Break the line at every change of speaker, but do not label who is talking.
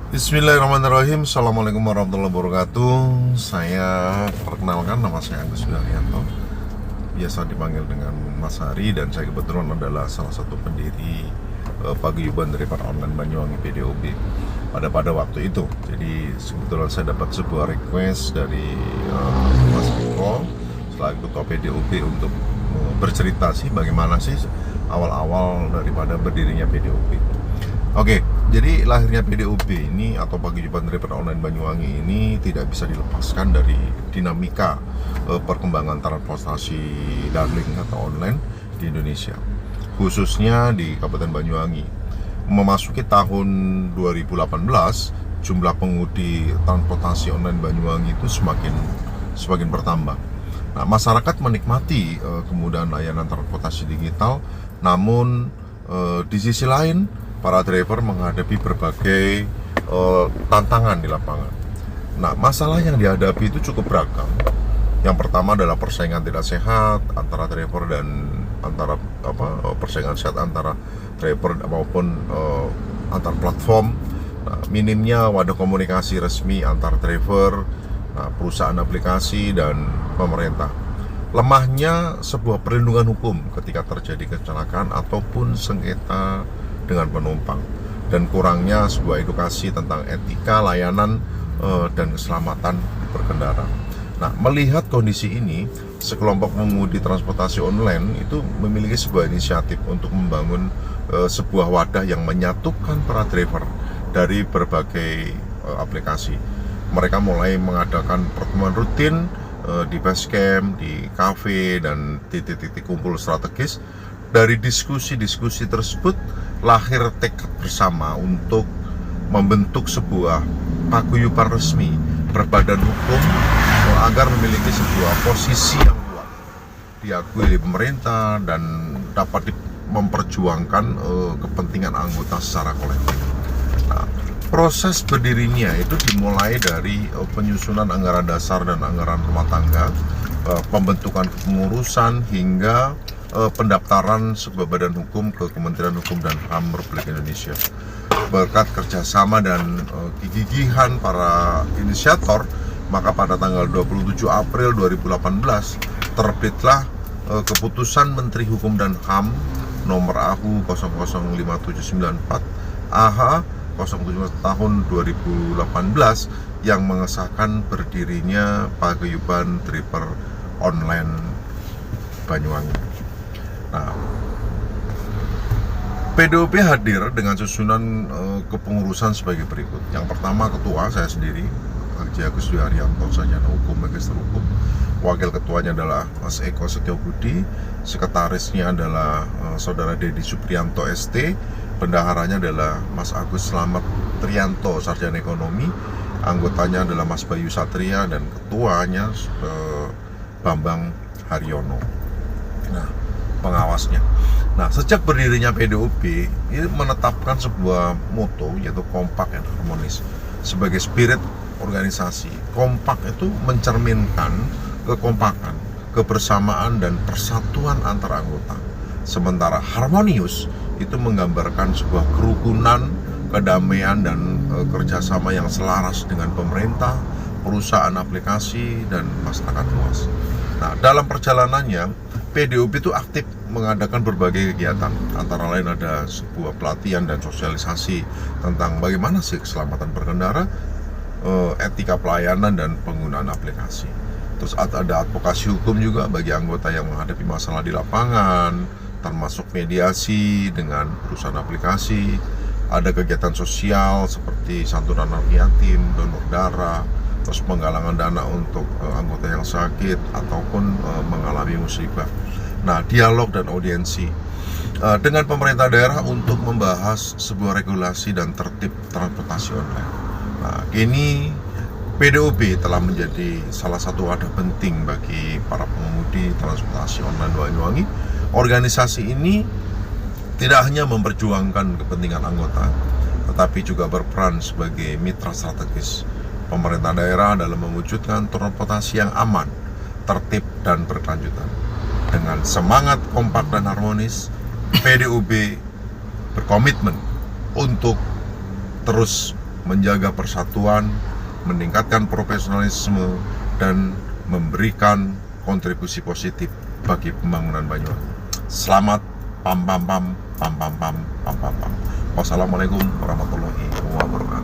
Bismillahirrahmanirrahim. Assalamualaikum warahmatullahi wabarakatuh. Saya perkenalkan, nama saya Agus Sudaryanto, biasa dipanggil dengan Mas Hari, dan saya kebetulan adalah salah satu pendiri paguyuban dari para online Banyuwangi PDOB pada waktu itu. Jadi sebetulnya saya dapat sebuah request dari Mas Eko selaku ketua PDOB untuk bercerita sih bagaimana sih awal-awal daripada berdirinya PDOB. Oke, jadi lahirnya PDOB ini atau paguyuban driver online Banyuwangi ini tidak bisa dilepaskan dari dinamika perkembangan transportasi daring atau online di Indonesia, khususnya di Kabupaten Banyuwangi. Memasuki tahun 2018, jumlah pengemudi transportasi online Banyuwangi itu semakin bertambah. Nah, masyarakat menikmati kemudahan layanan transportasi digital, namun di sisi lain para driver menghadapi berbagai tantangan di lapangan. Nah, masalah yang dihadapi itu cukup beragam. Yang pertama adalah persaingan tidak sehat antara driver dan persaingan sehat antara driver maupun antar platform. Nah, minimnya wadah komunikasi resmi antar driver, perusahaan aplikasi dan pemerintah. Lemahnya sebuah perlindungan hukum ketika terjadi kecelakaan ataupun sengketa dengan penumpang, dan kurangnya sebuah edukasi tentang etika layanan dan keselamatan berkendara. Nah, melihat kondisi ini, sekelompok pengemudi transportasi online itu memiliki sebuah inisiatif untuk membangun sebuah wadah yang menyatukan para driver dari berbagai aplikasi. Mereka mulai mengadakan pertemuan rutin di base camp, di kafe, dan titik-titik kumpul strategis. Dari diskusi-diskusi tersebut lahir tekad bersama untuk membentuk sebuah paguyuban resmi berbadan hukum agar memiliki sebuah posisi yang kuat, diakui oleh pemerintah, dan dapat memperjuangkan kepentingan anggota secara kolektif. Nah, proses berdirinya itu dimulai dari penyusunan anggaran dasar dan anggaran rumah tangga, pembentukan kepengurusan, hingga pendaftaran sebuah badan hukum ke Kementerian Hukum dan HAM Republik Indonesia. Berkat kerjasama dan kegigihan para inisiator, maka pada tanggal 27 April 2018 terbitlah keputusan Menteri Hukum dan HAM nomor AHU 005794 AH 07 tahun 2018 yang mengesahkan berdirinya paguyuban driver online Banyuwangi. Nah, PDOB hadir dengan susunan kepengurusan sebagai berikut. Yang pertama, ketua saya sendiri, Agus Sudaryanto, sarjana hukum, magister hukum. Wakil ketuanya adalah Mas Eko Setiobudi, sekretarisnya adalah Saudara Dedi Supriyanto ST, bendaharanya adalah Mas Agus Slamet Trianto, sarjana ekonomi, anggotanya adalah Mas Bayu Satria, dan ketuanya Bambang Haryono. Nah, pengawasnya. Nah, sejak berdirinya PDOB ini menetapkan sebuah moto, yaitu kompak dan harmonis sebagai spirit organisasi. Kompak itu mencerminkan kekompakan, kebersamaan, dan persatuan antar anggota. Sementara harmonius itu menggambarkan sebuah kerukunan, kedamaian, dan kerjasama yang selaras dengan pemerintah, perusahaan aplikasi, dan masyarakat luas. Nah, dalam perjalanannya PDOB itu aktif mengadakan berbagai kegiatan, antara lain ada sebuah pelatihan dan sosialisasi tentang bagaimana sih keselamatan berkendara, etika pelayanan, dan penggunaan aplikasi. Terus ada advokasi hukum juga bagi anggota yang menghadapi masalah di lapangan, termasuk mediasi dengan perusahaan aplikasi. Ada kegiatan sosial seperti santunan anak yatim, donor darah, terus penggalangan dana untuk anggota yang sakit ataupun mengalami musibah. Nah, dialog dan audiensi dengan pemerintah daerah untuk membahas sebuah regulasi dan tertib transportasi online. Nah, kini PDOB telah menjadi salah satu wadah penting bagi para pengemudi transportasi online Banyuwangi. Organisasi ini tidak hanya memperjuangkan kepentingan anggota, tetapi juga berperan sebagai mitra strategis pemerintah daerah dalam mewujudkan transportasi yang aman, tertib, dan berkelanjutan. Dengan semangat kompak dan harmonis, PDOB berkomitmen untuk terus menjaga persatuan, meningkatkan profesionalisme, dan memberikan kontribusi positif bagi pembangunan Banyuwangi. Selamat pam pam pam pam pam pam pam pam pam. Wassalamualaikum warahmatullahi wabarakatuh.